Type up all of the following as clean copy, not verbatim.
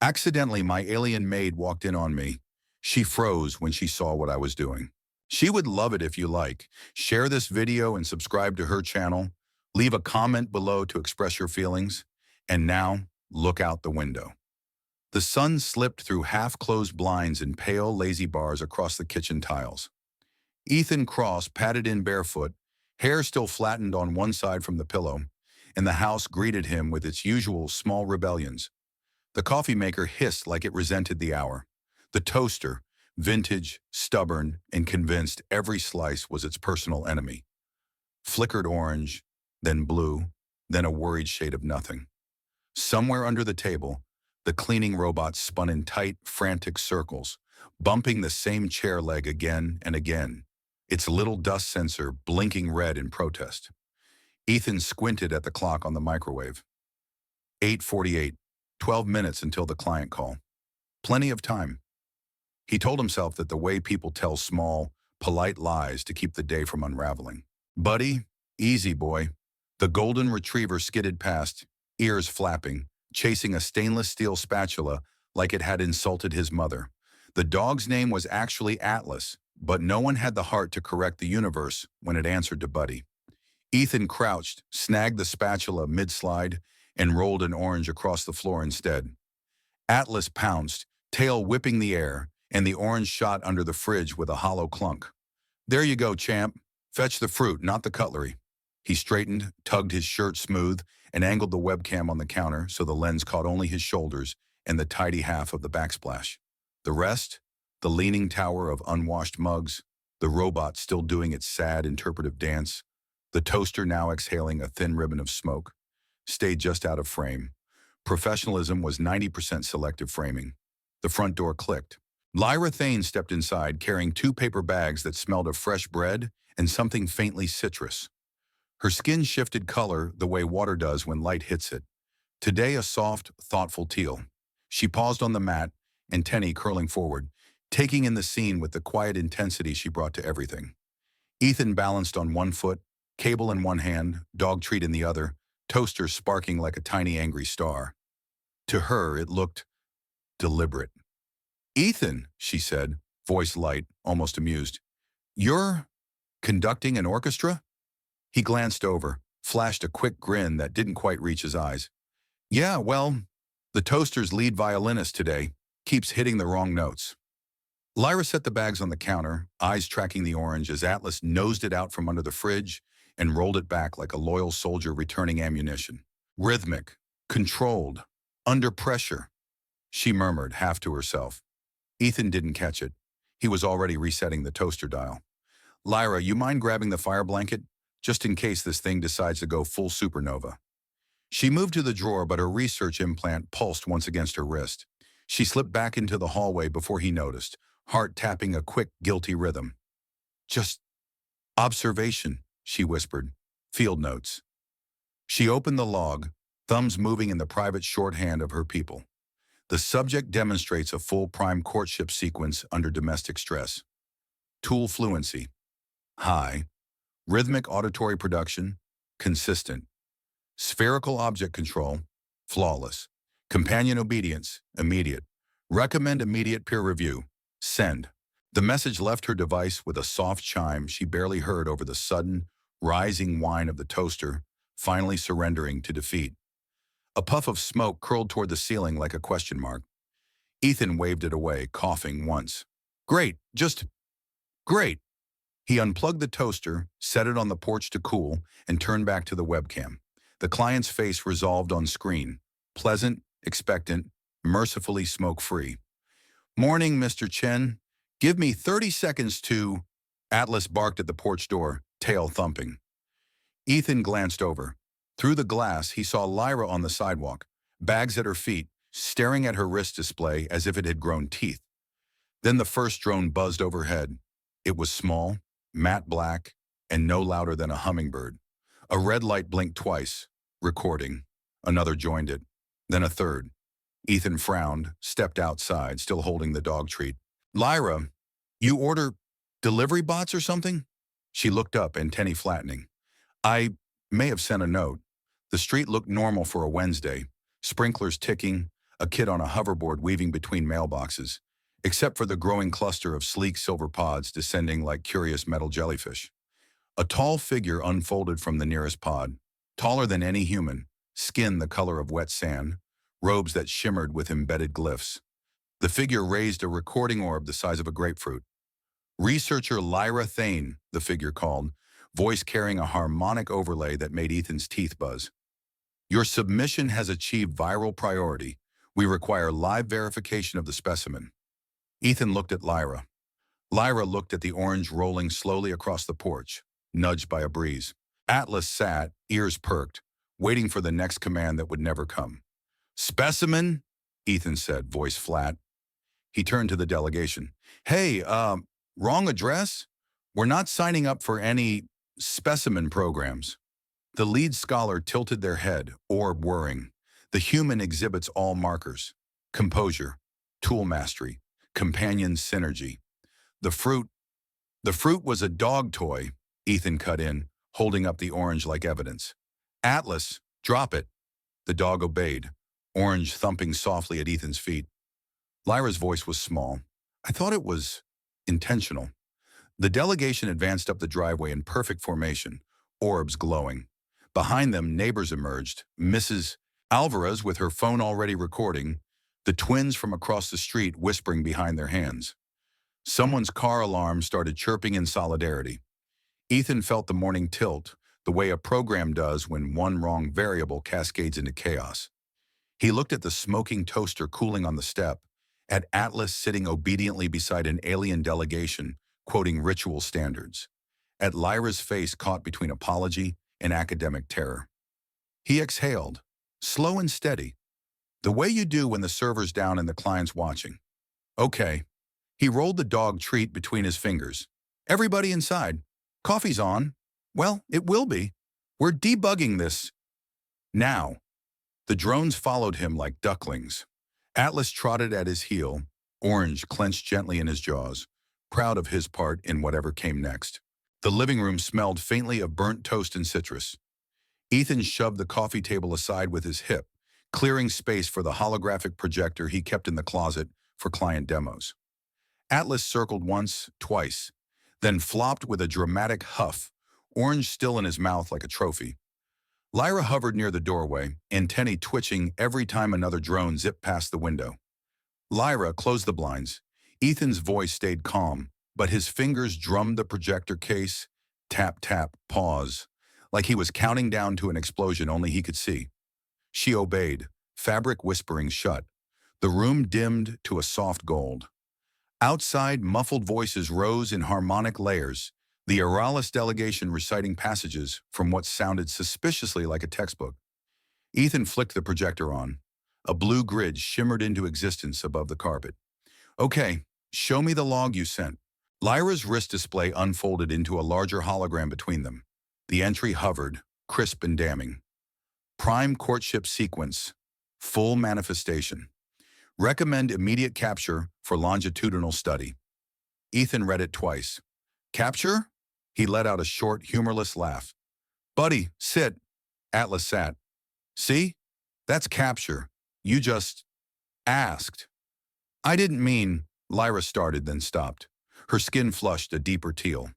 Accidentally, my alien maid walked in on me. She froze when she saw what I was doing. She would love it if you like. Share this video and subscribe to her channel. Leave a comment below to express your feelings. And now, look out the window. The sun slipped through half-closed blinds and pale, lazy bars across the kitchen tiles. Ethan Cross padded in barefoot, hair still flattened on one side from the pillow, and the house greeted him with its usual small rebellions. The coffee maker hissed like it resented the hour. The toaster, vintage, stubborn, and convinced every slice was its personal enemy, flickered orange, then blue, then a worried shade of nothing. Somewhere under the table, the cleaning robot spun in tight, frantic circles, bumping the same chair leg again and again, its little dust sensor blinking red in protest. Ethan squinted at the clock on the microwave. 8:48, 12 minutes until the client call. Plenty of time. He told himself that the way people tell small, polite lies to keep the day from unraveling. Buddy, easy boy. The golden retriever skidded past, ears flapping, chasing a stainless steel spatula like it had insulted his mother. The dog's name was actually Atlas, but no one had the heart to correct the universe when it answered to Buddy. Ethan crouched, snagged the spatula mid-slide, and rolled an orange across the floor instead. Atlas pounced, tail whipping the air, and the orange shot under the fridge with a hollow clunk. There you go, champ. Fetch the fruit, not the cutlery. He straightened, tugged his shirt smooth, and angled the webcam on the counter so the lens caught only his shoulders and the tidy half of the backsplash. The rest, the leaning tower of unwashed mugs, the robot still doing its sad interpretive dance, the toaster now exhaling a thin ribbon of smoke, stayed just out of frame. Professionalism was 90% selective framing. The front door clicked. Lyra Thane stepped inside carrying 2 paper bags that smelled of fresh bread and something faintly citrus. Her skin shifted color the way water does when light hits it. Today a soft, thoughtful teal. She paused on the mat, antennae curling forward, taking in the scene with the quiet intensity she brought to everything. Ethan balanced on one foot, cable in one hand, dog treat in the other, toaster sparking like a tiny angry star. To her, it looked deliberate. "Ethan," she said, voice light, almost amused. "You're conducting an orchestra?" He glanced over, flashed a quick grin that didn't quite reach his eyes. "Yeah, well, the toaster's lead violinist today keeps hitting the wrong notes." Lyra set the bags on the counter, eyes tracking the orange as Atlas nosed it out from under the fridge and rolled it back like a loyal soldier returning ammunition. Rhythmic, controlled, under pressure, she murmured, half to herself. Ethan didn't catch it. He was already resetting the toaster dial. "Lyra, you mind grabbing the fire blanket? Just in case this thing decides to go full supernova." She moved to the drawer, but her research implant pulsed once against her wrist. She slipped back into the hallway before he noticed, heart tapping a quick, guilty rhythm. "Just observation," she whispered. "Field notes." She opened the log, thumbs moving in the private shorthand of her people. The subject demonstrates a full prime courtship sequence under domestic stress. Tool fluency, high. Rhythmic auditory production, consistent. Spherical object control, flawless. Companion obedience, immediate. Recommend immediate peer review, send. The message left her device with a soft chime she barely heard over the sudden, rising whine of the toaster, finally surrendering to defeat. A puff of smoke curled toward the ceiling like a question mark. Ethan waved it away, coughing once. "Great, just great." He unplugged the toaster, set it on the porch to cool, and turned back to the webcam. The client's face resolved on screen, pleasant, expectant, mercifully smoke-free. "Morning, Mr. Chen. Give me 30 seconds to—" Atlas barked at the porch door, tail thumping. Ethan glanced over. Through the glass, he saw Lyra on the sidewalk, bags at her feet, staring at her wrist display as if it had grown teeth. Then the first drone buzzed overhead. It was small, matte black, and no louder than a hummingbird. A red light blinked twice, recording. Another joined it, then a third. Ethan frowned, stepped outside, still holding the dog treat. "Lyra, you order delivery bots or something?" She looked up, antennae flattening. "I may have sent a note." The street looked normal for a Wednesday. Sprinklers ticking, a kid on a hoverboard weaving between mailboxes, except for the growing cluster of sleek silver pods descending like curious metal jellyfish. A tall figure unfolded from the nearest pod, taller than any human, skin the color of wet sand, robes that shimmered with embedded glyphs. The figure raised a recording orb the size of a grapefruit. Researcher Lyra Thane, the figure called, voice carrying a harmonic overlay that made Ethan's teeth buzz. Your submission has achieved viral priority. We require live verification of the specimen. Ethan looked at Lyra. Lyra looked at the orange rolling slowly across the porch, nudged by a breeze. Atlas sat, ears perked, waiting for the next command that would never come. Specimen? Ethan said, voice flat. He turned to the delegation. Hey, wrong address? We're not signing up for any specimen programs. The lead scholar tilted their head, orb whirring. The human exhibits all markers: composure, tool mastery, companion synergy. The fruit was a dog toy, Ethan cut in, holding up the orange like evidence. Atlas, drop it. The dog obeyed, orange thumping softly at Ethan's feet. Lyra's voice was small. I thought it was intentional. The delegation advanced up the driveway in perfect formation, orbs glowing. Behind them, neighbors emerged, Mrs. Alvarez with her phone already recording, the twins from across the street whispering behind their hands. Someone's car alarm started chirping in solidarity. Ethan felt the morning tilt, the way a program does when one wrong variable cascades into chaos. He looked at the smoking toaster cooling on the step, at Atlas sitting obediently beside an alien delegation, quoting ritual standards, at Lyra's face caught between apology and academic terror. He exhaled, slow and steady, the way you do when the server's down and the client's watching. Okay. He rolled the dog treat between his fingers. Everybody inside. Coffee's on. Well, it will be. We're debugging this. Now. The drones followed him like ducklings. Atlas trotted at his heel, orange clenched gently in his jaws, proud of his part in whatever came next. The living room smelled faintly of burnt toast and citrus. Ethan shoved the coffee table aside with his hip, clearing space for the holographic projector he kept in the closet for client demos. Atlas circled once, twice, then flopped with a dramatic huff, orange still in his mouth like a trophy. Lyra hovered near the doorway, antennae twitching every time another drone zipped past the window. Lyra closed the blinds. Ethan's voice stayed calm, but his fingers drummed the projector case, tap, tap, pause, like he was counting down to an explosion only he could see. She obeyed, fabric whispering shut. The room dimmed to a soft gold. Outside, muffled voices rose in harmonic layers, the Aralis delegation reciting passages from what sounded suspiciously like a textbook. Ethan flicked the projector on. A blue grid shimmered into existence above the carpet. Okay, show me the log you sent. Lyra's wrist display unfolded into a larger hologram between them. The entry hovered, crisp and damning. Prime courtship sequence. Full manifestation. Recommend immediate capture for longitudinal study. Ethan read it twice. Capture? He let out a short, humorless laugh. Buddy, sit. Atlas sat. See? That's capture. You just asked. I didn't mean, Lyra started then stopped. Her skin flushed a deeper teal.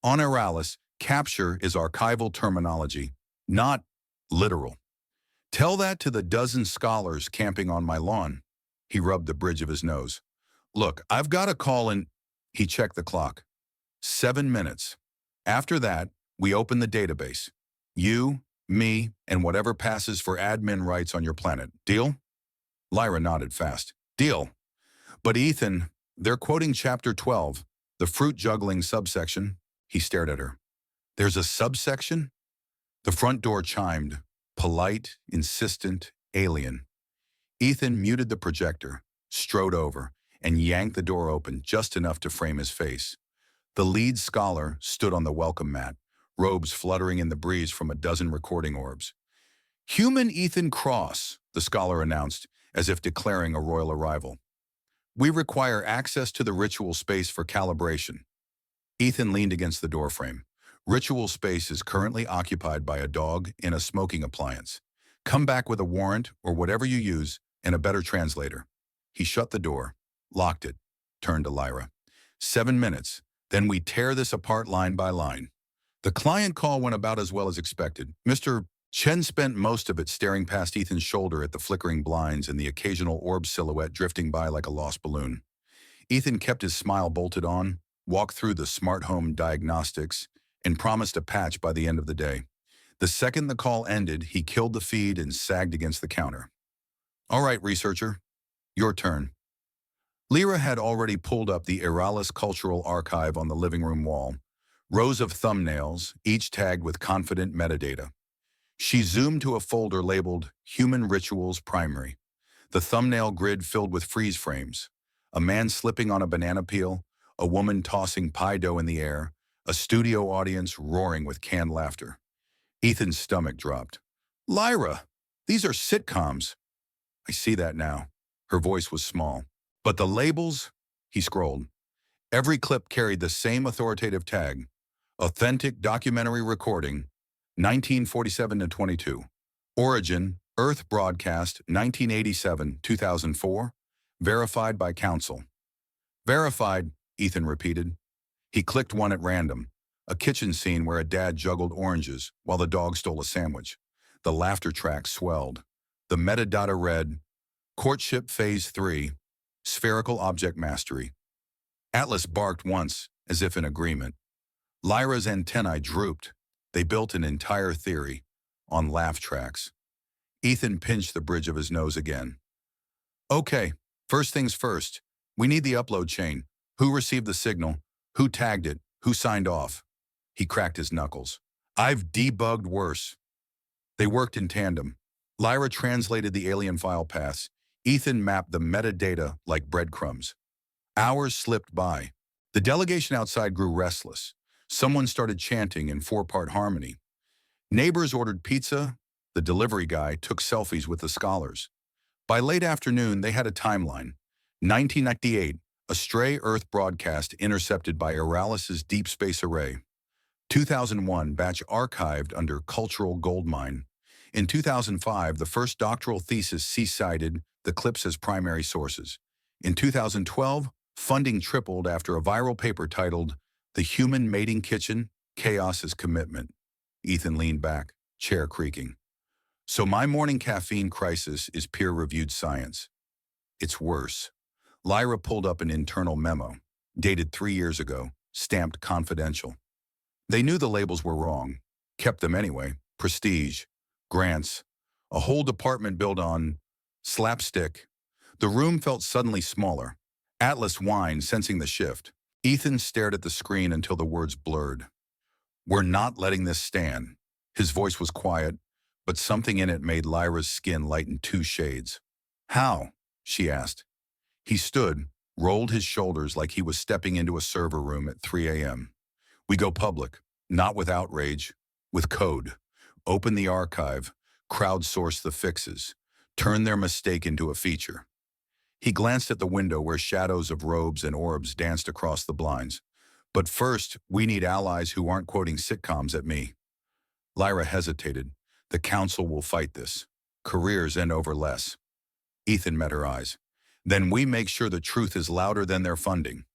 On Aralis, capture is archival terminology, not literal. Tell that to the dozen scholars camping on my lawn. He rubbed the bridge of his nose. Look, I've got a call in. He checked the clock. 7 minutes. After that, we open the database. You, me, and whatever passes for admin rights on your planet. Deal? Lyra nodded fast. Deal. But Ethan, they're quoting chapter 12, the fruit juggling subsection. He stared at her. There's a subsection? The front door chimed. Polite, insistent, alien. Ethan muted the projector, strode over, and yanked the door open just enough to frame his face. The lead scholar stood on the welcome mat, robes fluttering in the breeze from a dozen recording orbs. Human Ethan Cross, the scholar announced, as if declaring a royal arrival. We require access to the ritual space for calibration. Ethan leaned against the doorframe. Ritual space is currently occupied by a dog in a smoking appliance. Come back with a warrant or whatever you use and a better translator. He shut the door, locked it, turned to Lyra. 7 minutes, then we tear this apart line by line. The client call went about as well as expected. Mr. Chen spent most of it staring past Ethan's shoulder at the flickering blinds and the occasional orb silhouette drifting by like a lost balloon. Ethan kept his smile bolted on, walked through the smart home diagnostics, and promised a patch by the end of the day. The second the call ended, he killed the feed and sagged against the counter. All right, researcher, your turn. Lyra had already pulled up the Eralis Cultural Archive on the living room wall, rows of thumbnails, each tagged with confident metadata. She zoomed to a folder labeled Human Rituals Primary, the thumbnail grid filled with freeze frames, a man slipping on a banana peel, a woman tossing pie dough in the air, a studio audience roaring with canned laughter. Ethan's stomach dropped. Lyra, these are sitcoms. I see that now. Her voice was small. But the labels, he scrolled. Every clip carried the same authoritative tag. Authentic documentary recording, 1947 to 22. Origin, Earth broadcast, 1987-2004. Verified by counsel. Verified, Ethan repeated. He clicked one at random. A kitchen scene where a dad juggled oranges while the dog stole a sandwich. The laughter track swelled. The metadata read, Courtship Phase 3, Spherical Object Mastery. Atlas barked once, as if in agreement. Lyra's antennae drooped. They built an entire theory on laugh tracks. Ethan pinched the bridge of his nose again. Okay, first things first. We need the upload chain. Who received the signal? Who tagged it? Who signed off? He cracked his knuckles. I've debugged worse. They worked in tandem. Lyra translated the alien file paths. Ethan mapped the metadata like breadcrumbs. Hours slipped by. The delegation outside grew restless. Someone started chanting in 4-part harmony. Neighbors ordered pizza. The delivery guy took selfies with the scholars. By late afternoon, they had a timeline. 1998, a stray Earth broadcast intercepted by Eralis's deep space array. 2001, batch archived under cultural goldmine. In 2005, the first doctoral thesis cited the clips as primary sources. In 2012, funding tripled after a viral paper titled The Human Mating Kitchen, Chaos is Commitment. Ethan leaned back, chair creaking. So my morning caffeine crisis is peer-reviewed science. It's worse. Lyra pulled up an internal memo, dated 3 years ago, stamped confidential. They knew the labels were wrong, kept them anyway. Prestige, grants, a whole department built on slapstick. The room felt suddenly smaller. Atlas whined, sensing the shift. Ethan stared at the screen until the words blurred. We're not letting this stand. His voice was quiet, but something in it made Lyra's skin lighten 2 shades. How? She asked. He stood, rolled his shoulders like he was stepping into a server room at 3 a.m. We go public, not with outrage, with code. Open the archive, crowdsource the fixes, turn their mistake into a feature. He glanced at the window where shadows of robes and orbs danced across the blinds. But first, we need allies who aren't quoting sitcoms at me. Lyra hesitated. The council will fight this. Careers end over less. Ethan met her eyes. Then we make sure the truth is louder than their funding.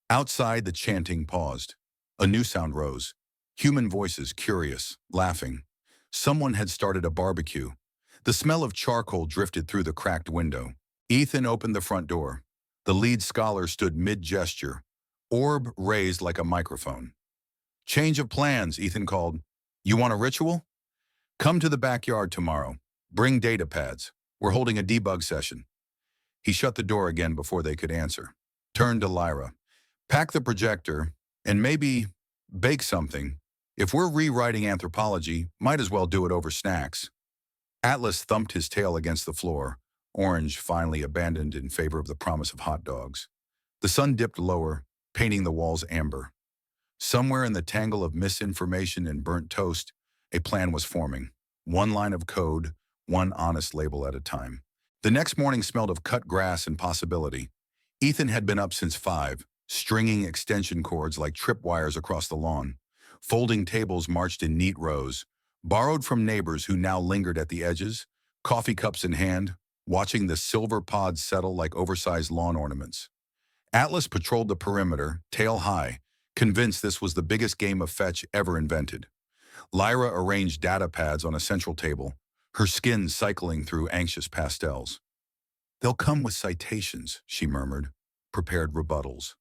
Outside, the chanting paused. A new sound rose. Human voices, curious, laughing. Someone had started a barbecue. The smell of charcoal drifted through the cracked window. Ethan opened the front door. The lead scholar stood mid-gesture, orb raised like a microphone. Change of plans, Ethan called. You want a ritual? Come to the backyard tomorrow. Bring data pads. We're holding a debug session. He shut the door again before they could answer. Turned to Lyra. Pack the projector and maybe bake something. If we're rewriting anthropology, might as well do it over snacks. Atlas thumped his tail against the floor, orange finally abandoned in favor of the promise of hot dogs. The sun dipped lower, painting the walls amber. Somewhere in the tangle of misinformation and burnt toast, a plan was forming. 1 line of code, 1 honest label at a time. The next morning smelled of cut grass and possibility. Ethan had been up since 5, stringing extension cords like tripwires across the lawn. Folding tables marched in neat rows, borrowed from neighbors who now lingered at the edges, coffee cups in hand, watching the silver pods settle like oversized lawn ornaments. Atlas patrolled the perimeter, tail high, convinced this was the biggest game of fetch ever invented. Lyra arranged data pads on a central table, her skin cycling through anxious pastels. "They'll come with citations," she murmured, prepared rebuttals.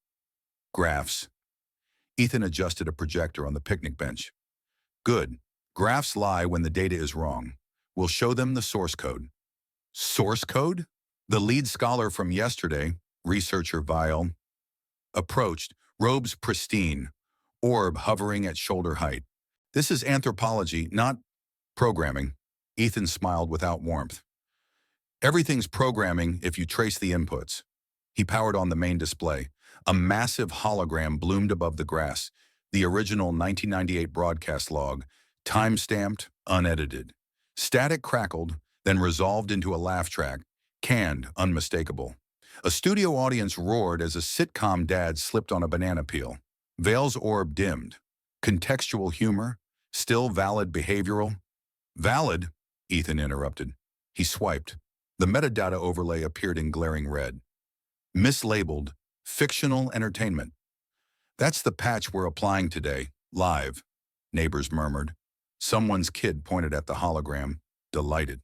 "Graphs." Ethan adjusted a projector on the picnic bench. "Good. Graphs lie when the data is wrong. We'll show them the source code." "Source code?" The lead scholar from yesterday, researcher Vile, approached, robes pristine, orb hovering at shoulder height. "This is anthropology, not programming." Ethan smiled without warmth. "Everything's programming if you trace the inputs." He powered on the main display. A massive hologram bloomed above the grass, the original 1998 broadcast log, time-stamped, unedited. Static crackled, then resolved into a laugh track, canned, unmistakable. A studio audience roared as a sitcom dad slipped on a banana peel. Vale's orb dimmed. Contextual humor? Still valid behavioral? "Valid?" Ethan interrupted. He swiped. The metadata overlay appeared in glaring red. Mislabeled, fictional entertainment. "That's the patch we're applying today, live," neighbors murmured. Someone's kid pointed at the hologram, delighted.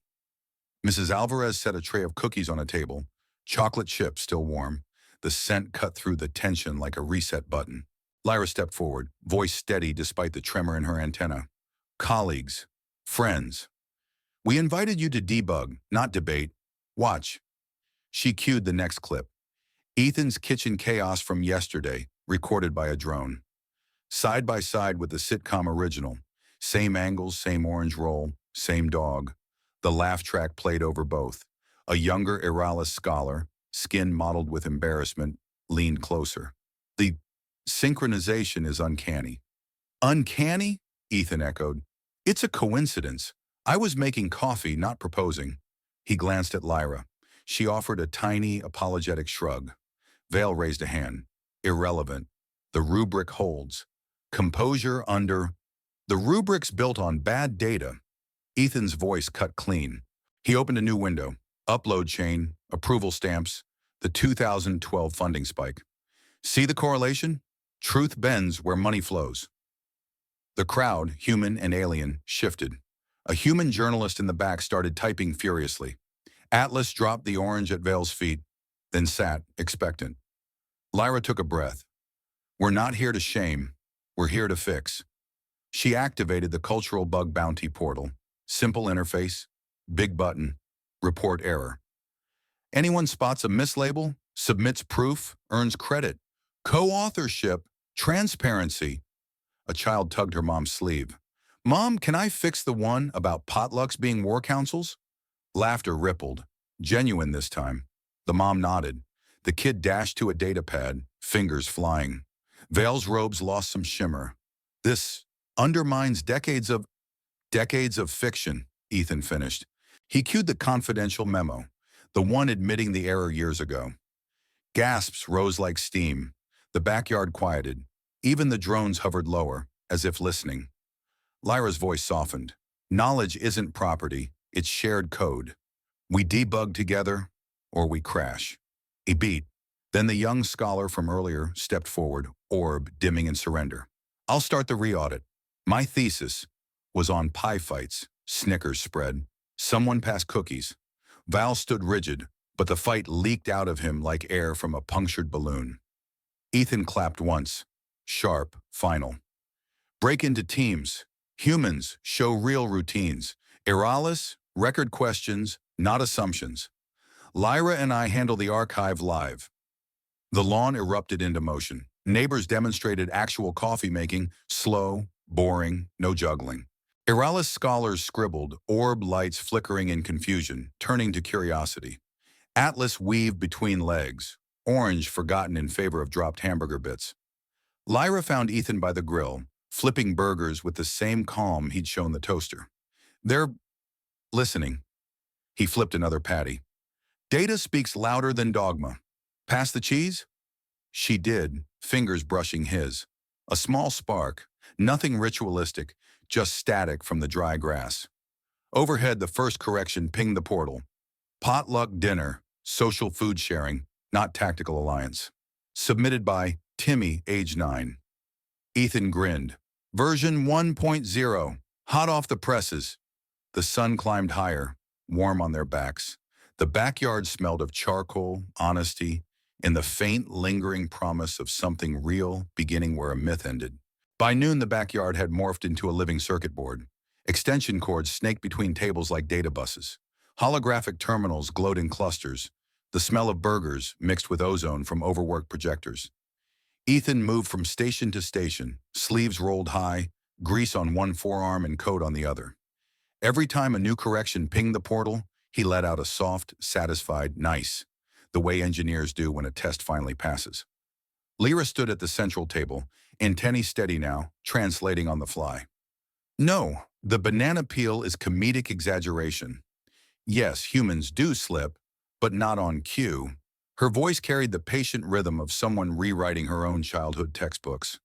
Mrs. Alvarez set a tray of cookies on a table, chocolate chip still warm. The scent cut through the tension like a reset button. Lyra stepped forward, voice steady despite the tremor in her antenna. "Colleagues, friends, we invited you to debug, not debate. Watch." She cued the next clip. Ethan's kitchen chaos from yesterday, recorded by a drone. Side by side with the sitcom original. Same angles, same orange roll, same dog. The laugh track played over both. A younger Iralis scholar, skin mottled with embarrassment, leaned closer. "The synchronization is uncanny." "Uncanny?" Ethan echoed. "It's a coincidence. I was making coffee, not proposing." He glanced at Lyra. She offered a tiny, apologetic shrug. Vale raised a hand. "Irrelevant. The rubric holds. Composure under..." "The rubric's built on bad data." Ethan's voice cut clean. He opened a new window. Upload chain, approval stamps, the 2012 funding spike. "See the correlation? Truth bends where money flows." The crowd, human and alien, shifted. A human journalist in the back started typing furiously. Atlas dropped the orange at Vale's feet, then sat, expectant. Lyra took a breath. "We're not here to shame. We're here to fix." She activated the cultural bug bounty portal. Simple interface, big button, report error. Anyone spots a mislabel, submits proof, earns credit. Co-authorship, transparency. A child tugged her mom's sleeve. "Mom, can I fix the one about potlucks being war councils?" Laughter rippled, genuine this time. The mom nodded. The kid dashed to a datapad, fingers flying. Vale's robes lost some shimmer. "This undermines decades of fiction," Ethan finished. He cued the confidential memo, the one admitting the error years ago. Gasps rose like steam. The backyard quieted. Even the drones hovered lower, as if listening. Lyra's voice softened. "Knowledge isn't property, it's shared code. We debug together, or we crash." A beat. Then the young scholar from earlier stepped forward, orb dimming in surrender. "I'll start the re-audit. My thesis was on pie fights." Snickers spread. Someone passed cookies. Val stood rigid, but the fight leaked out of him like air from a punctured balloon. Ethan clapped once. Sharp, final. "Break into teams. Humans, show real routines. Iralis, record questions, not assumptions. Lyra and I handle the archive live." The lawn erupted into motion. Neighbors demonstrated actual coffee making, slow, boring, no juggling. Iralis scholars scribbled, orb lights flickering in confusion, turning to curiosity. Atlas weaved between legs, orange forgotten in favor of dropped hamburger bits. Lyra found Ethan by the grill, flipping burgers with the same calm he'd shown the toaster. "They're listening." He flipped another patty. "Data speaks louder than dogma. Pass the cheese?" She did, fingers brushing his. A small spark, nothing ritualistic, just static from the dry grass. Overhead, the first correction pinged the portal. Potluck Dinner, Social Food Sharing, Not Tactical Alliance. Submitted by Timmy, age 9. Ethan grinned. Version 1.0. Hot off the presses. The sun climbed higher, warm on their backs. The backyard smelled of charcoal, honesty, and the faint, lingering promise of something real beginning where a myth ended. By noon, the backyard had morphed into a living circuit board. Extension cords snaked between tables like data buses. Holographic terminals glowed in clusters, the smell of burgers mixed with ozone from overworked projectors. Ethan moved from station to station, sleeves rolled high, grease on one forearm and coat on the other. Every time a new correction pinged the portal, he let out a soft, satisfied nice, the way engineers do when a test finally passes. Lyra stood at the central table, antennae steady now, translating on the fly. No, the banana peel is comedic exaggeration. Yes, humans do slip, but not on cue. Her voice carried the patient rhythm of someone rewriting her own childhood textbooks.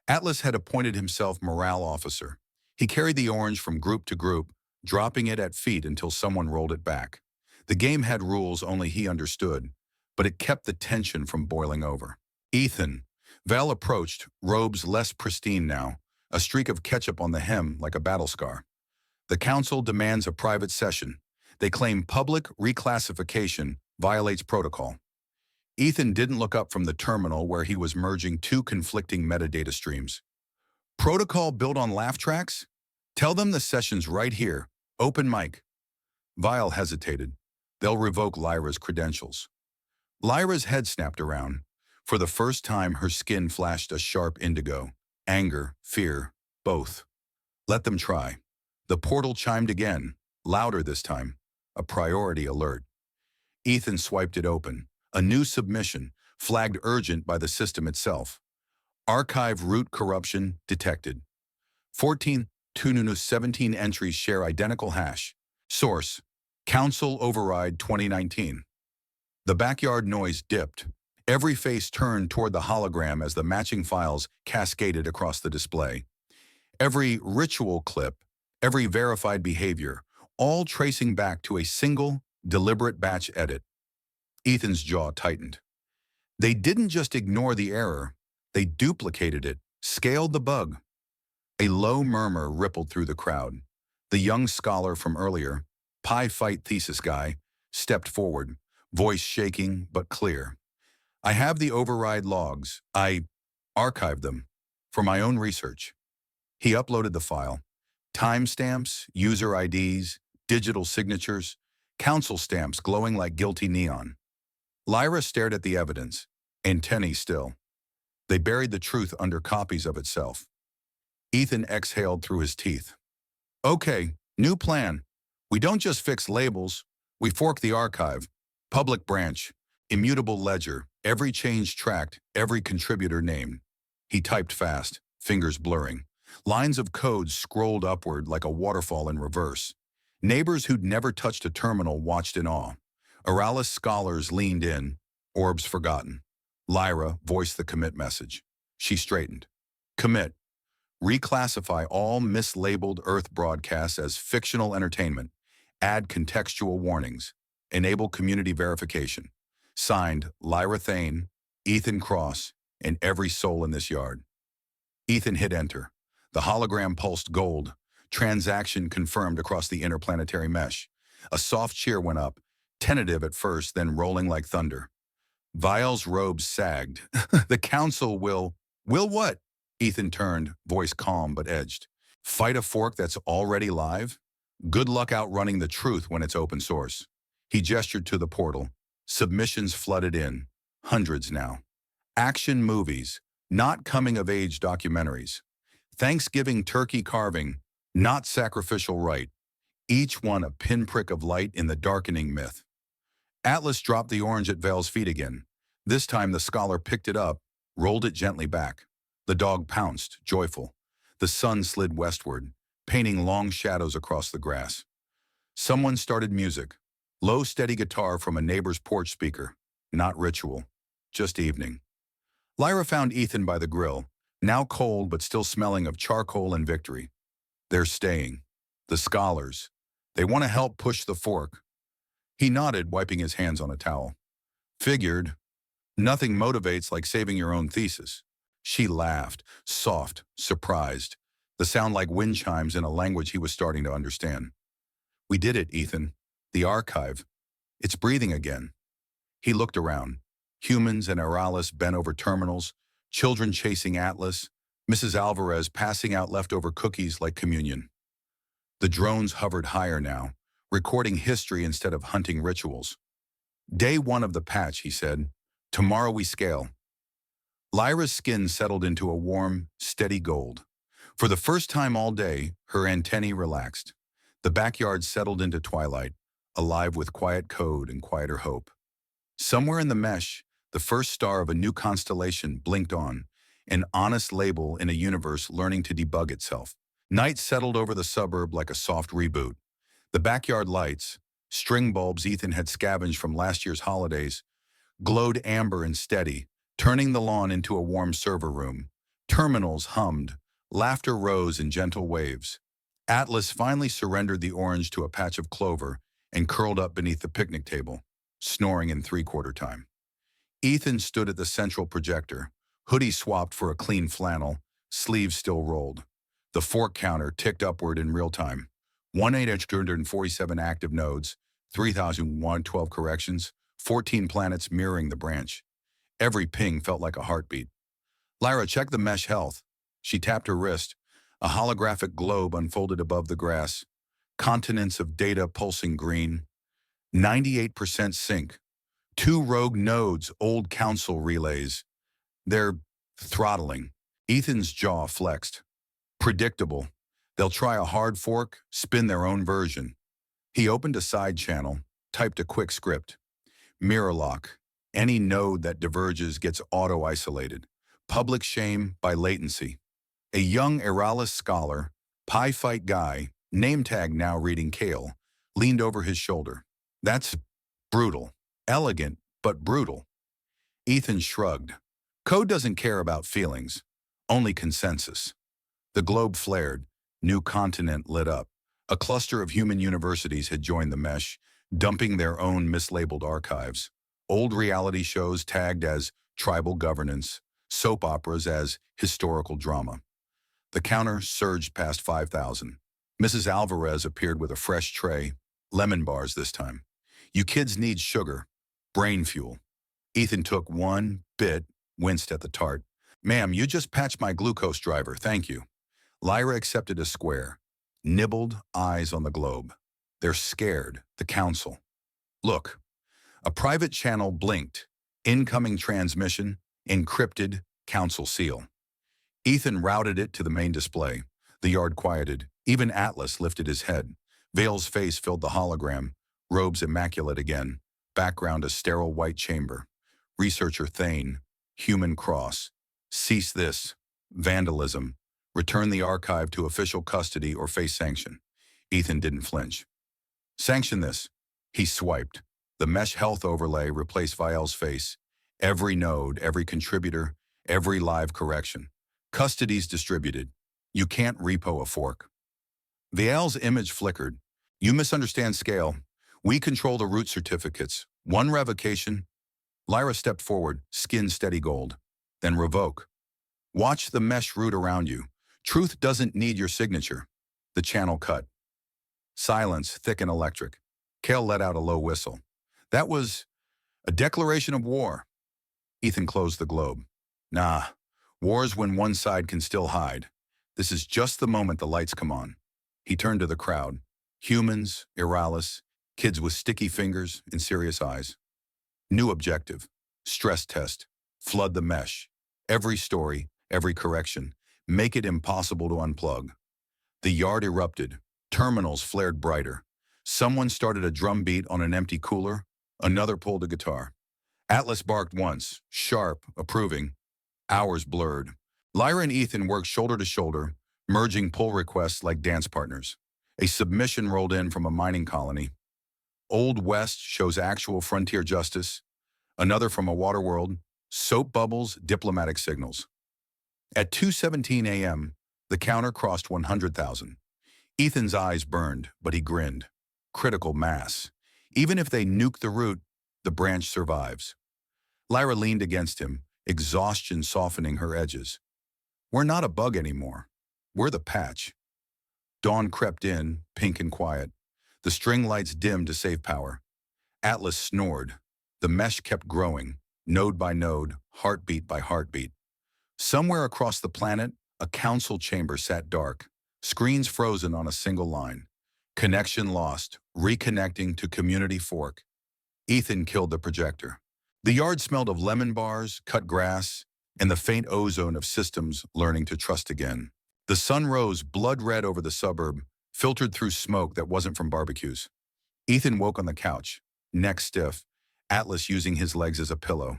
Atlas had appointed himself morale officer. He carried the orange from group to group, dropping it at feet until someone rolled it back. The game had rules only he understood, but it kept the tension from boiling over. Ethan. Val approached, robes less pristine now, a streak of ketchup on the hem like a battle scar. The council demands a private session. They claim public reclassification violates protocol. Ethan didn't look up from the terminal where he was merging two conflicting metadata streams. Protocol built on laugh tracks? Tell them the session's right here. Open mic. Vile hesitated. They'll revoke Lyra's credentials. Lyra's head snapped around. For the first time, her skin flashed a sharp indigo. Anger, fear, both. Let them try. The portal chimed again, louder this time. A priority alert. Ethan swiped it open. A new submission, flagged urgent by the system itself. Archive root corruption detected. 14 Tununu 17 entries share identical hash. Source: Council Override 2019. The backyard noise dipped. Every face turned toward the hologram as the matching files cascaded across the display. Every ritual clip, every verified behavior, all tracing back to a single, deliberate batch edit. Ethan's jaw tightened. They didn't just ignore the error, they duplicated it, scaled the bug. A low murmur rippled through the crowd. The young scholar from earlier, pie fight thesis guy, stepped forward, voice shaking but clear. I have the override logs. I archived them for my own research. He uploaded the file. Timestamps, user IDs, digital signatures, council stamps glowing like guilty neon. Lyra stared at the evidence, antennae still. They buried the truth under copies of itself. Ethan exhaled through his teeth. Okay, new plan. We don't just fix labels, we fork the archive. Public branch, immutable ledger, every change tracked, every contributor named. He typed fast, fingers blurring. Lines of code scrolled upward like a waterfall in reverse. Neighbors who'd never touched a terminal watched in awe. Oralis scholars leaned in, orbs forgotten. Lyra voiced the commit message. She straightened. Commit. Reclassify all mislabeled Earth broadcasts as fictional entertainment. Add contextual warnings. Enable community verification. Signed, Lyra Thane, Ethan Cross, and every soul in this yard. Ethan hit enter. The hologram pulsed gold. Transaction confirmed across the interplanetary mesh. A soft cheer went up, tentative at first, then rolling like thunder. Vile's robes sagged. The council will what? Ethan turned, voice calm but edged. Fight a fork that's already live? Good luck outrunning the truth when it's open source. He gestured to the portal. Submissions flooded in. Hundreds now. Action movies, not coming-of-age documentaries. Thanksgiving turkey carving, not sacrificial rite. Each one a pinprick of light in the darkening myth. Atlas dropped the orange at Vale's feet again. This time the scholar picked it up, rolled it gently back. The dog pounced, joyful. The sun slid westward, painting long shadows across the grass. Someone started music. Low, steady guitar from a neighbor's porch speaker. Not ritual, just evening. Lyra found Ethan by the grill, now cold but still smelling of charcoal and victory. They're staying. The scholars. They want to help push the fork. He nodded, wiping his hands on a towel. Figured, nothing motivates like saving your own thesis. She laughed, soft, surprised, the sound like wind chimes in a language he was starting to understand. We did it, Ethan. The archive. It's breathing again. He looked around. Humans and Aralis bent over terminals, children chasing Atlas, Mrs. Alvarez passing out leftover cookies like communion. The drones hovered higher now, recording history instead of hunting rituals. Day 1 of the patch, he said. Tomorrow we scale. Lyra's skin settled into a warm, steady gold. For the first time all day, her antennae relaxed. The backyard settled into twilight, alive with quiet code and quieter hope. Somewhere in the mesh, the first star of a new constellation blinked on, an honest label in a universe learning to debug itself. Night settled over the suburb like a soft reboot. The backyard lights, string bulbs Ethan had scavenged from last year's holidays, glowed amber and steady, turning the lawn into a warm server room. Terminals hummed, laughter rose in gentle waves. Atlas finally surrendered the orange to a patch of clover and curled up beneath the picnic table, snoring in three-quarter time. Ethan stood at the central projector, hoodie swapped for a clean flannel, sleeves still rolled. The fork counter ticked upward in real time. 1,847 active nodes, 3,112 corrections, 14 planets mirroring the branch. Every ping felt like a heartbeat. Lyra, check the mesh health. She tapped her wrist. A holographic globe unfolded above the grass. Continents of data pulsing green. 98% sync. 2 rogue nodes, old council relays. They're throttling. Ethan's jaw flexed. Predictable. They'll try a hard fork, spin their own version. He opened a side channel, typed a quick script. Mirror lock. Any node that diverges gets auto-isolated. Public shame by latency. A young Eralis scholar, pie fight guy, name tag now reading Kale, leaned over his shoulder. That's brutal. Elegant, but brutal. Ethan shrugged. Code doesn't care about feelings, only consensus. The globe flared. New continent lit up. A cluster of human universities had joined the mesh, dumping their own mislabeled archives. Old reality shows tagged as tribal governance, soap operas as historical drama. The counter surged past 5,000. Mrs. Alvarez appeared with a fresh tray, lemon bars this time. You kids need sugar, brain fuel. Ethan took one bit, winced at the tart. Ma'am, you just patched my glucose driver, thank you. Lyra accepted a square, nibbled, eyes on the globe. They're scared, the council. Look, a private channel blinked. Incoming transmission, encrypted, council seal. Ethan routed it to the main display. The yard quieted. Even Atlas lifted his head. Vale's face filled the hologram, robes immaculate again. Background a sterile white chamber. Researcher Thane, human cross. Cease this. Vandalism. Return the archive to official custody or face sanction. Ethan didn't flinch. Sanction this. He swiped. The mesh health overlay replaced Vial's face. Every node, every contributor, every live correction. Custody's distributed. You can't repo a fork. Vial's image flickered. You misunderstand scale. We control the root certificates. One revocation. Lyra stepped forward, skin steady gold. Then revoke. Watch the mesh root around you. Truth doesn't need your signature. The channel cut. Silence, thick and electric. Kale let out a low whistle. That was a declaration of war. Ethan closed the globe. Nah, war's when one side can still hide. This is just the moment the lights come on. He turned to the crowd. Humans, Eralis, kids with sticky fingers and serious eyes. New objective. Stress test. Flood the mesh. Every story, every correction. Make it impossible to unplug. The yard erupted. Terminals flared brighter. Someone started a drum beat on an empty cooler. Another pulled a guitar. Atlas barked once, sharp, approving. Hours blurred. Lyra and Ethan worked shoulder to shoulder, merging pull requests like dance partners. A submission rolled in from a mining colony. Old West shows actual frontier justice. Another from a water world. Soap bubbles, diplomatic signals. At 2:17 a.m., the counter crossed 100,000. Ethan's eyes burned, but he grinned. Critical mass. Even if they nuke the root, the branch survives. Lyra leaned against him, exhaustion softening her edges. We're not a bug anymore. We're the patch. Dawn crept in, pink and quiet. The string lights dimmed to save power. Atlas snored. The mesh kept growing, node by node, heartbeat by heartbeat. Somewhere across the planet, a council chamber sat dark, screens frozen on a single line. Connection lost, reconnecting to community fork. Ethan killed the projector. The yard smelled of lemon bars, cut grass, and the faint ozone of systems learning to trust again. The sun rose blood red over the suburb, filtered through smoke that wasn't from barbecues. Ethan woke on the couch, neck stiff, Atlas using his legs as a pillow.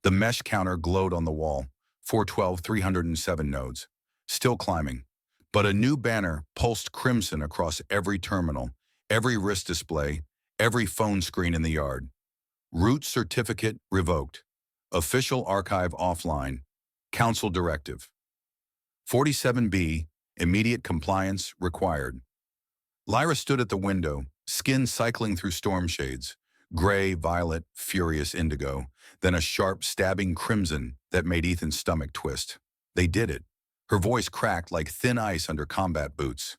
The mesh counter glowed on the wall, 412, 307 nodes, still climbing. But a new banner pulsed crimson across every terminal, every wrist display, every phone screen in the yard. Root certificate revoked. Official archive offline. Council directive. 47B, immediate compliance required. Lyra stood at the window, skin cycling through storm shades. Gray, violet, furious indigo, then a sharp, stabbing crimson that made Ethan's stomach twist. They did it. Her voice cracked like thin ice under combat boots.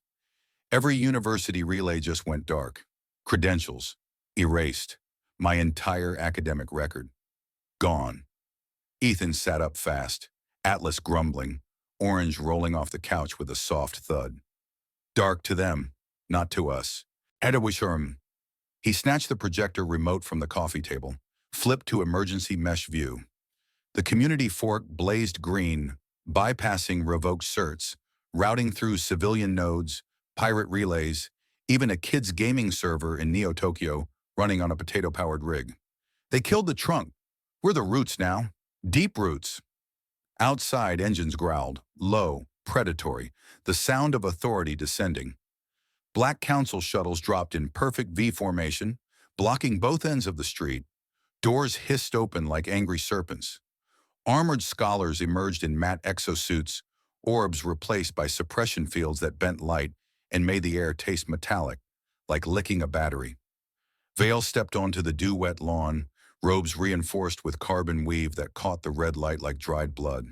Every university relay just went dark. Credentials erased. My entire academic record gone. Ethan sat up fast, Atlas grumbling, orange rolling off the couch with a soft thud. Dark to them, not to us. HFY. He snatched the projector remote from the coffee table, flipped to emergency mesh view. The community fork blazed green, bypassing revoked certs, routing through civilian nodes, pirate relays, even a kid's gaming server in Neo-Tokyo running on a potato-powered rig. They killed the trunk. We're the roots now. Deep roots. Outside, engines growled, low, predatory, the sound of authority descending. Black council shuttles dropped in perfect V formation, blocking both ends of the street. Doors hissed open like angry serpents. Armored scholars emerged in matte exosuits, orbs replaced by suppression fields that bent light and made the air taste metallic, like licking a battery. Vale stepped onto the dew-wet lawn, robes reinforced with carbon weave that caught the red light like dried blood.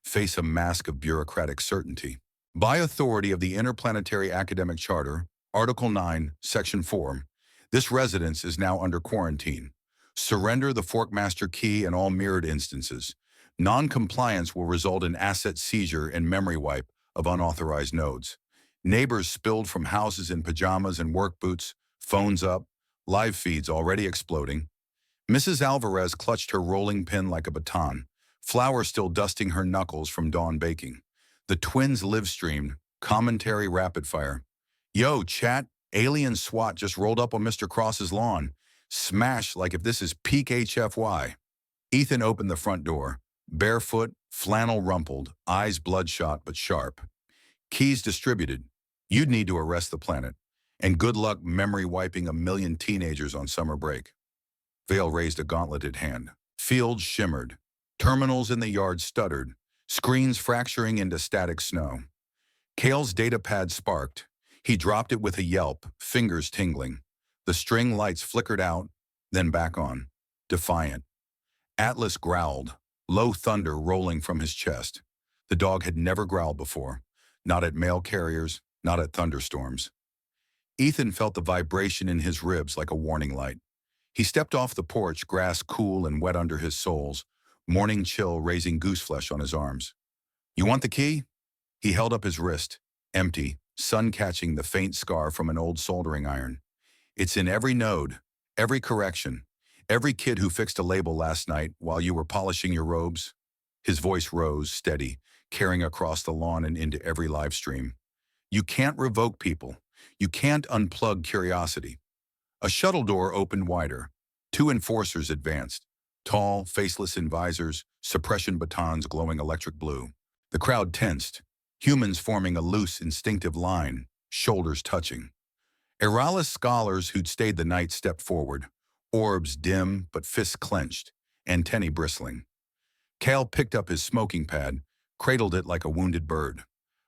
Face a mask of bureaucratic certainty. By authority of the Interplanetary Academic Charter, Article 9, Section 4, this residence is now under quarantine. Surrender the Forkmaster key and all mirrored instances. Non-compliance will result in asset seizure and memory wipe of unauthorized nodes. Neighbors spilled from houses in pajamas and work boots, phones up, live feeds already exploding. Mrs. Alvarez clutched her rolling pin like a baton, flour still dusting her knuckles from dawn baking. The twins live-streamed, commentary rapid-fire. Yo, chat, alien SWAT just rolled up on Mr. Cross's lawn. Smash like if this is peak HFY. Ethan opened the front door, barefoot, flannel rumpled, eyes bloodshot but sharp. Keys distributed. You'd need to arrest the planet. And good luck memory wiping a million teenagers on summer break. Vale raised a gauntleted hand. Fields shimmered. Terminals in the yard stuttered, screens fracturing into static snow. Kale's datapad sparked. He dropped it with a yelp, fingers tingling. The string lights flickered out, then back on, defiant. Atlas growled, low thunder rolling from his chest. The dog had never growled before, not at mail carriers, not at thunderstorms. Ethan felt the vibration in his ribs like a warning light. He stepped off the porch, grass cool and wet under his soles, morning chill raising gooseflesh on his arms. You want the key? He held up his wrist, empty, sun catching the faint scar from an old soldering iron. It's in every node, every correction, every kid who fixed a label last night while you were polishing your robes. His voice rose, steady, carrying across the lawn and into every live stream. You can't revoke people. You can't unplug curiosity. A shuttle door opened wider. Two enforcers advanced. Tall, faceless in visors, suppression batons glowing electric blue. The crowd tensed, humans forming a loose, instinctive line, shoulders touching. Eralis scholars who'd stayed the night stepped forward, orbs dim but fists clenched, antennae bristling. Kale picked up his smoking pad, cradled it like a wounded bird.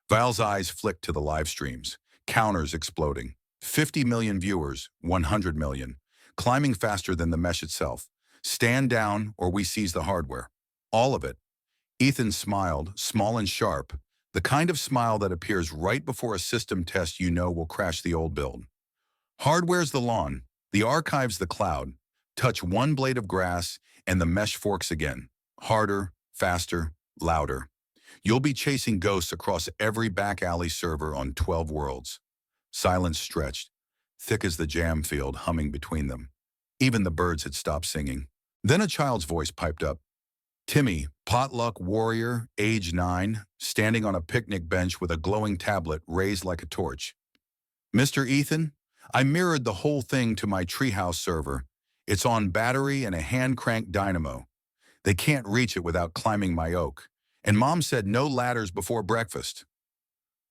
Val's eyes flicked to the live streams, counters exploding. 50 million viewers, 100 million. climbing faster than the mesh itself. Stand down or we seize the hardware. All of it. Ethan smiled, small and sharp, the kind of smile that appears right before a system test you know will crash the old build. Hardware's the lawn, the archive's the cloud. Touch one blade of grass and the mesh forks again. Harder, faster, louder. You'll be chasing ghosts across every back alley server on 12 worlds. Silence stretched, thick as the jam field humming between them. Even the birds had stopped singing. Then a child's voice piped up. Timmy, potluck warrior, age 9, standing on a picnic bench with a glowing tablet raised like a torch. Mr. Ethan, I mirrored the whole thing to my treehouse server. It's on battery and a hand-cranked dynamo. They can't reach it without climbing my oak. And Mom said no ladders before breakfast.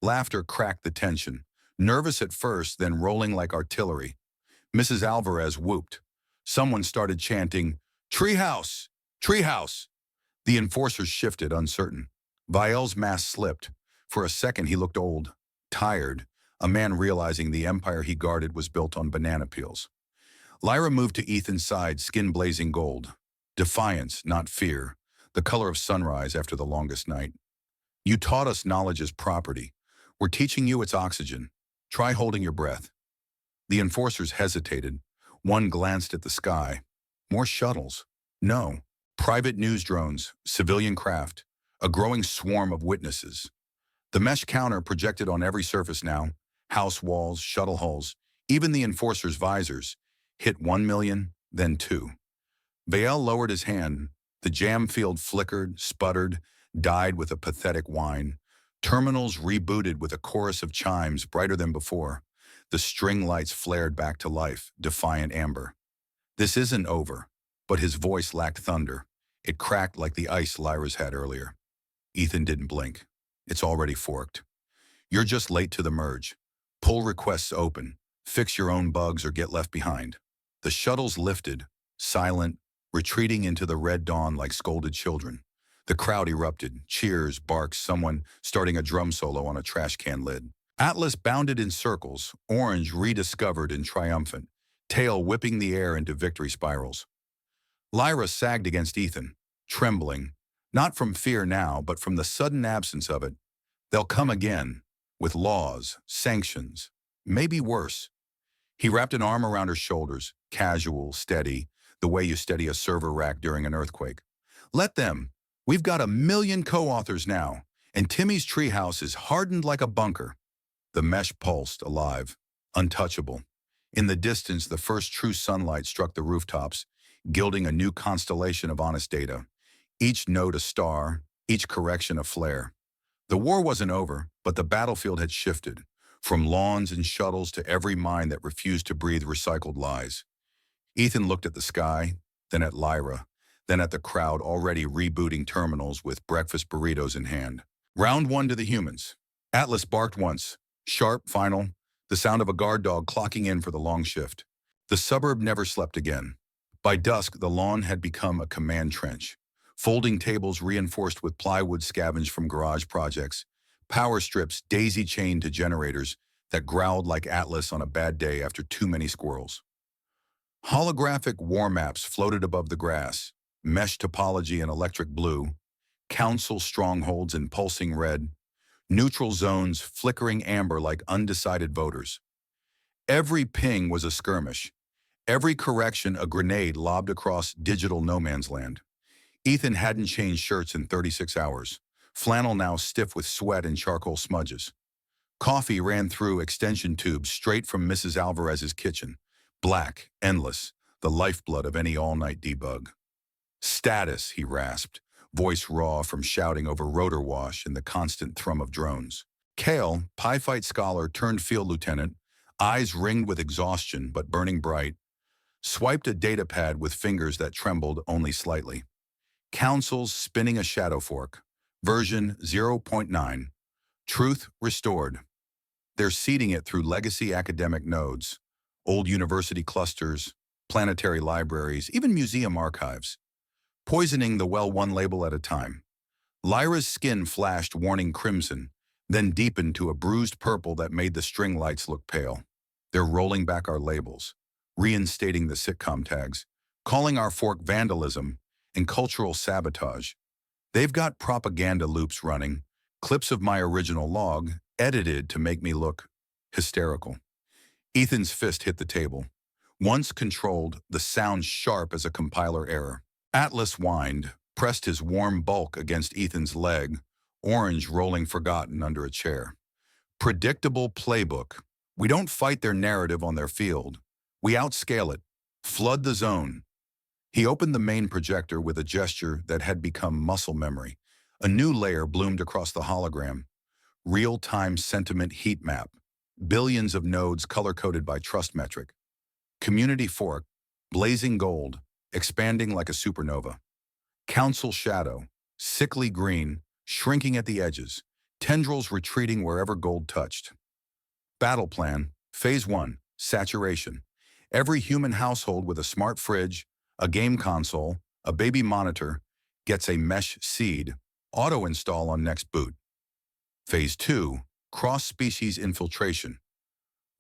Laughter cracked the tension, nervous at first, then rolling like artillery. Mrs. Alvarez whooped. Someone started chanting, "Treehouse! Treehouse!" The enforcers shifted, uncertain. Viel's mask slipped. For a second he looked old, tired, a man realizing the empire he guarded was built on banana peels. Lyra moved to Ethan's side, skin blazing gold. Defiance, not fear, the color of sunrise after the longest night. You taught us knowledge is property. We're teaching you it's oxygen. Try holding your breath. The enforcers hesitated. One glanced at the sky. More shuttles. No. Private news drones, civilian craft, a growing swarm of witnesses. The mesh counter projected on every surface now, house walls, shuttle hulls, even the enforcers' visors, hit 1 million, then 2. Viel lowered his hand. The jam field flickered, sputtered, died with a pathetic whine. Terminals rebooted with a chorus of chimes brighter than before. The string lights flared back to life, defiant amber. This isn't over. But his voice lacked thunder. It cracked like the ice Lyra's had earlier. Ethan didn't blink. It's already forked. You're just late to the merge. Pull requests open. Fix your own bugs or get left behind. The shuttles lifted, silent, retreating into the red dawn like scolded children. The crowd erupted. Cheers, barks, someone starting a drum solo on a trash can lid. Atlas bounded in circles, orange rediscovered and triumphant, tail whipping the air into victory spirals. Lyra sagged against Ethan, trembling, not from fear now, but from the sudden absence of it. They'll come again, with laws, sanctions, maybe worse. He wrapped an arm around her shoulders, casual, steady, the way you steady a server rack during an earthquake. Let them. We've got 1 million co-authors now, and Timmy's treehouse is hardened like a bunker. The mesh pulsed, alive, untouchable. In the distance, the first true sunlight struck the rooftops, gilding a new constellation of honest data. Each note a star, each correction a flare. The war wasn't over, but the battlefield had shifted, from lawns and shuttles to every mind that refused to breathe recycled lies. Ethan looked at the sky, then at Lyra, then at the crowd already rebooting terminals with breakfast burritos in hand. Round 1 to the humans. Atlas barked once, sharp, final, the sound of a guard dog clocking in for the long shift. The suburb never slept again. By dusk, the lawn had become a command trench. Folding tables reinforced with plywood scavenged from garage projects, power strips daisy-chained to generators that growled like Atlas on a bad day after too many squirrels. Holographic war maps floated above the grass, mesh topology in electric blue, council strongholds in pulsing red, neutral zones flickering amber like undecided voters. Every ping was a skirmish. Every correction a grenade lobbed across digital no man's land. Ethan hadn't changed shirts in 36 hours, flannel now stiff with sweat and charcoal smudges. Coffee ran through extension tubes straight from Mrs. Alvarez's kitchen, black, endless, the lifeblood of any all-night debug. Status, he rasped, voice raw from shouting over rotor wash and the constant thrum of drones. Kale, pie fight scholar turned field lieutenant, eyes ringed with exhaustion but burning bright, swiped a datapad with fingers that trembled only slightly. Council's spinning a shadow fork. Version 0.9. Truth restored. They're seeding it through legacy academic nodes, old university clusters, planetary libraries, even museum archives. Poisoning the well one label at a time. Lyra's skin flashed warning crimson, then deepened to a bruised purple that made the string lights look pale. They're rolling back our labels. reinstating the sitcom tags, calling our fork vandalism and cultural sabotage. They've got propaganda loops running, clips of my original log, edited to make me look hysterical. Ethan's fist hit the table. Once controlled, the sound sharp as a compiler error. Atlas whined, pressed his warm bulk against Ethan's leg, orange rolling forgotten under a chair. Predictable playbook. We don't fight their narrative on their field. We outscale it. Flood the zone. He opened the main projector with a gesture that had become muscle memory. A new layer bloomed across the hologram. Real-time sentiment heat map. Billions of nodes color-coded by trust metric. Community fork, blazing gold, expanding like a supernova. Council shadow, sickly green, shrinking at the edges, tendrils retreating wherever gold touched. Battle plan, phase 1, saturation. Every human household with a smart fridge, a game console, a baby monitor, gets a mesh seed, auto-install on next boot. Phase 2, cross-species infiltration.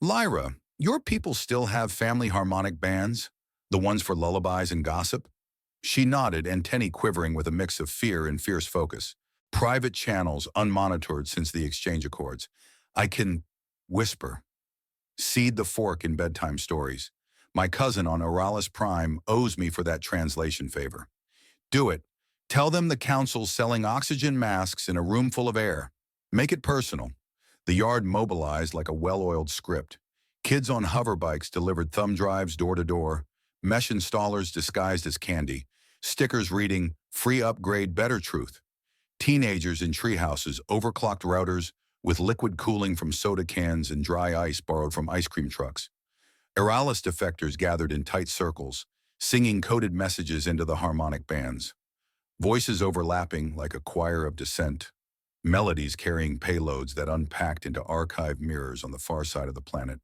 Lyra, your people still have family harmonic bands? The ones for lullabies and gossip? She nodded, antennae quivering with a mix of fear and fierce focus. Private channels unmonitored since the exchange accords. I can whisper. Seed the fork in bedtime stories. My cousin on Oralis Prime owes me for that translation favor. Do it. Tell them the council's selling oxygen masks in a room full of air. Make it personal. The yard mobilized like a well-oiled script. Kids on hover bikes delivered thumb drives door to door, mesh installers disguised as candy, stickers reading, free upgrade, better truth. Teenagers in treehouses, overclocked routers with liquid cooling from soda cans and dry ice borrowed from ice cream trucks. Eralis defectors gathered in tight circles, singing coded messages into the harmonic bands. Voices overlapping like a choir of dissent. Melodies carrying payloads that unpacked into archive mirrors on the far side of the planet.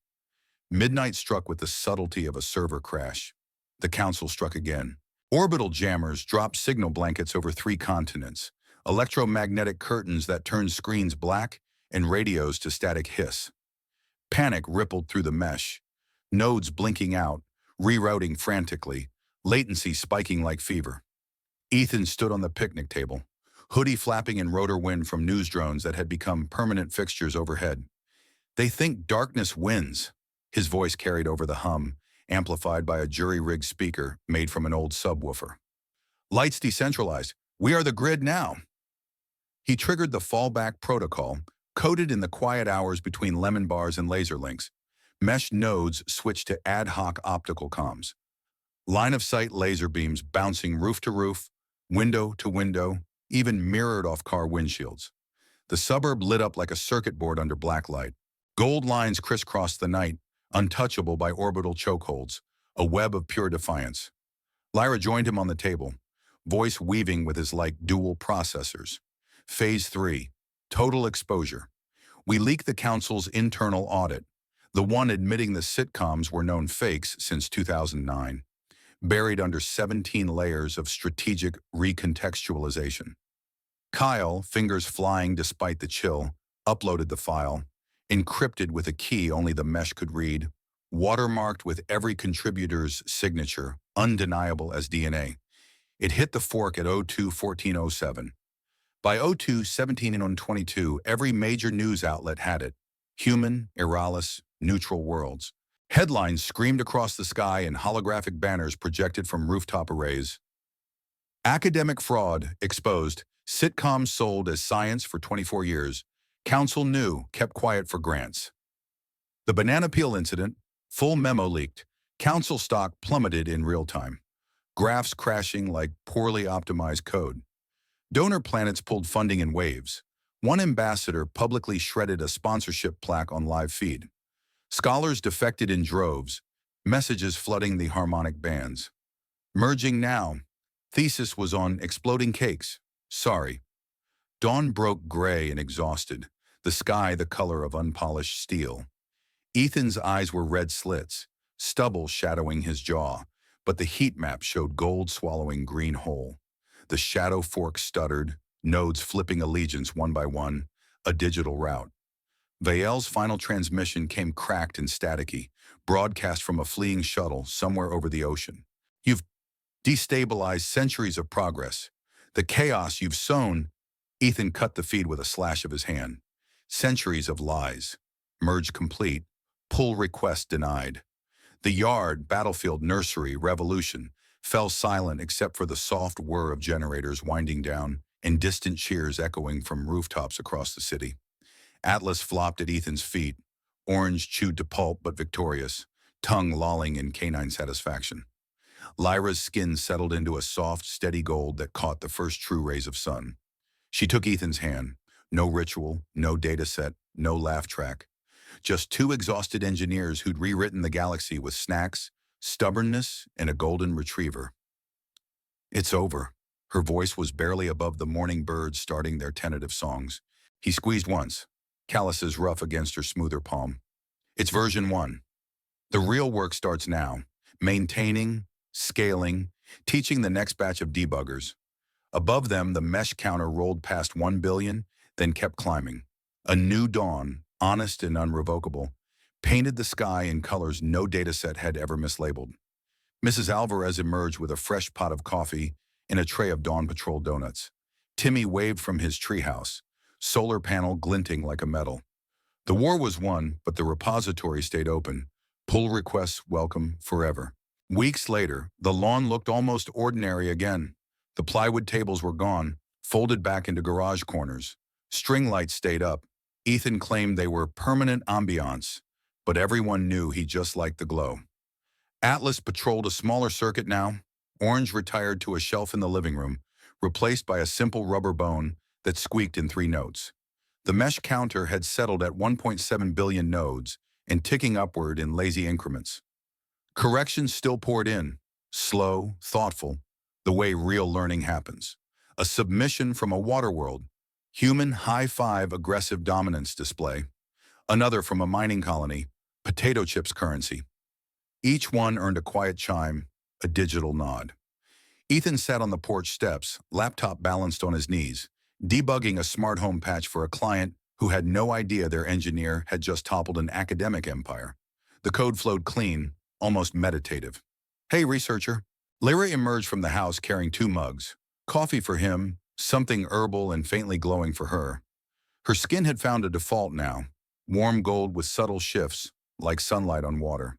Midnight struck with the subtlety of a server crash. The council struck again. Orbital jammers dropped signal blankets over 3 continents, electromagnetic curtains that turned screens black and radios to static hiss. Panic rippled through the mesh, nodes blinking out, rerouting frantically, latency spiking like fever. Ethan stood on the picnic table, hoodie flapping in rotor wind from news drones that had become permanent fixtures overhead. They think darkness wins. His voice carried over the hum, amplified by a jury-rigged speaker made from an old subwoofer. Lights decentralized. We are the grid now. He triggered the fallback protocol, coded in the quiet hours between lemon bars and laser links. Mesh nodes switched to ad hoc optical comms. Line-of-sight laser beams bouncing roof to roof, window to window, even mirrored off car windshields. The suburb lit up like a circuit board under black light. Gold lines crisscrossed the night, untouchable by orbital chokeholds, a web of pure defiance. Lyra joined him on the table, voice weaving with his like dual processors. Phase 3, total exposure. We leaked the council's internal audit, the one admitting the sitcoms were known fakes since 2009, buried under 17 layers of strategic recontextualization. Kyle, fingers flying despite the chill, uploaded the file, encrypted with a key only the mesh could read, watermarked with every contributor's signature, undeniable as DNA. It hit the fork at 02-1407. By 02-17-22, every major news outlet had it. Human, Eralis, neutral worlds. Headlines screamed across the sky and holographic banners projected from rooftop arrays. Academic fraud exposed, sitcoms sold as science for 24 years. Council knew, kept quiet for grants. The banana peel incident, full memo leaked. Council stock plummeted in real time. Graphs crashing like poorly optimized code. Donor planets pulled funding in waves. One ambassador publicly shredded a sponsorship plaque on live feed. Scholars defected in droves, messages flooding the harmonic bands. Merging now. Thesis was on exploding cakes. Sorry. Dawn broke gray and exhausted, the sky the color of unpolished steel. Ethan's eyes were red slits, stubble shadowing his jaw, but the heat map showed gold swallowing green hole. The shadow fork stuttered, nodes flipping allegiance one by one, a digital route. Vael's final transmission came cracked and staticky, broadcast from a fleeing shuttle somewhere over the ocean. You've destabilized centuries of progress. The chaos you've sown, Ethan cut the feed with a slash of his hand. Centuries of lies. Merge complete. Pull request denied. The yard, battlefield, nursery, revolution fell silent except for the soft whir of generators winding down and distant cheers echoing from rooftops across the city. Atlas flopped at Ethan's feet, Orange chewed to pulp but victorious, tongue lolling in canine satisfaction. Lyra's skin settled into a soft, steady gold that caught the first true rays of sun. She took Ethan's hand. No ritual, no data set, no laugh track. Just two exhausted engineers who'd rewritten the galaxy with snacks, stubbornness, and a golden retriever. It's over. Her voice was barely above the morning birds starting their tentative songs. He squeezed once, calluses rough against her smoother palm. It's version 1. The real work starts now. Maintaining, scaling, teaching the next batch of debuggers. Above them, the mesh counter rolled past 1 billion, then kept climbing. A new dawn, honest and unrevocable, painted the sky in colors no dataset had ever mislabeled. Mrs. Alvarez emerged with a fresh pot of coffee and a tray of Dawn Patrol donuts. Timmy waved from his treehouse, solar panel glinting like a medal. The war was won, but the repository stayed open. Pull requests welcome forever. Weeks later, the lawn looked almost ordinary again. The plywood tables were gone, folded back into garage corners. String lights stayed up. Ethan claimed they were permanent ambiance, but everyone knew he just liked the glow. Atlas patrolled a smaller circuit now. Orange retired to a shelf in the living room, replaced by a simple rubber bone that squeaked in 3 notes. The mesh counter had settled at 1.7 billion nodes and ticking upward in lazy increments. Corrections still poured in, slow, thoughtful, the way real learning happens. A submission from a waterworld, human high-five aggressive dominance display. Another from a mining colony, potato chips currency. Each one earned a quiet chime, a digital nod. Ethan sat on the porch steps, laptop balanced on his knees, debugging a smart home patch for a client who had no idea their engineer had just toppled an academic empire. The code flowed clean, almost meditative. Hey, researcher. Lyra emerged from the house carrying 2 mugs. Coffee for him, something herbal and faintly glowing for her. Her skin had found a default now, warm gold with subtle shifts, like sunlight on water.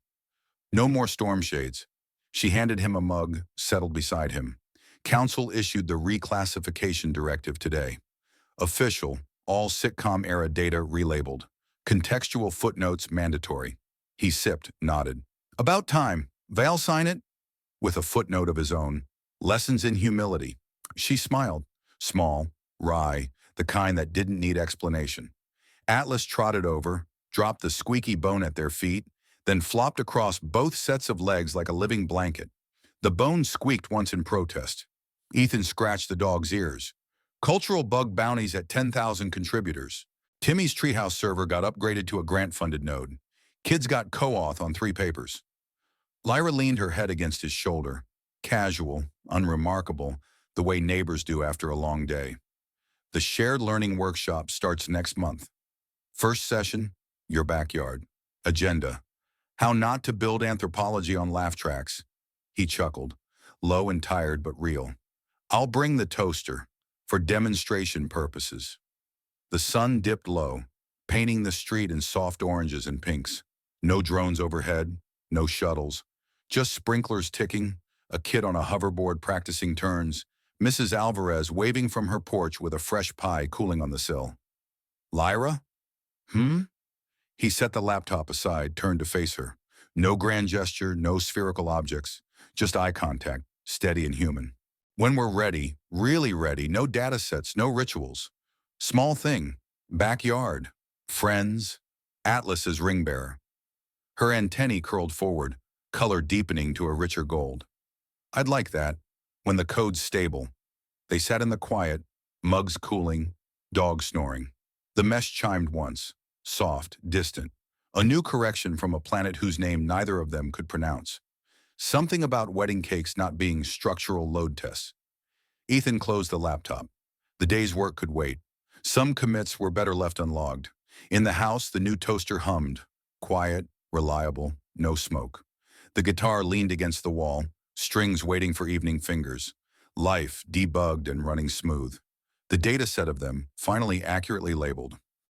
No more storm shades. She handed him a mug, settled beside him. Council issued the reclassification directive today. Official, all sitcom-era data relabeled. Contextual footnotes mandatory. He sipped, nodded. About time. Val sign it? With a footnote of his own. Lessons in humility. She smiled. Small, wry, the kind that didn't need explanation. Atlas trotted over, dropped the squeaky bone at their feet, then flopped across both sets of legs like a living blanket. The bone squeaked once in protest. Ethan scratched the dog's ears. Cultural bug bounties at 10,000 contributors. Timmy's treehouse server got upgraded to a grant-funded node. Kids got co-auth on 3 papers. Lyra leaned her head against his shoulder. Casual, unremarkable, the way neighbors do after a long day. The shared learning workshop starts next month. First session, your backyard. Agenda. How not to build anthropology on laugh tracks. He chuckled, low and tired but real. I'll bring the toaster, for demonstration purposes. The sun dipped low, painting the street in soft oranges and pinks. No drones overhead, no shuttles, just sprinklers ticking, a kid on a hoverboard practicing turns, Mrs. Alvarez waving from her porch with a fresh pie cooling on the sill. Lyra? He set the laptop aside, turned to face her. No grand gesture, no spherical objects, just eye contact, steady and human. When we're ready, really ready, no data sets, no rituals. Small thing, backyard, friends, Atlas's ring bearer. Her antennae curled forward, color deepening to a richer gold. I'd like that, when the code's stable. They sat in the quiet, mugs cooling, dog snoring. The mesh chimed once, soft, distant. A new correction from a planet whose name neither of them could pronounce. Something about wedding cakes not being structural load tests. Ethan closed the laptop. The day's work could wait. Some commits were better left unlogged. In the house, the new toaster hummed. Quiet, reliable, no smoke. The guitar leaned against the wall, strings waiting for evening fingers. Life debugged and running smooth. The data set of them, finally accurately labeled.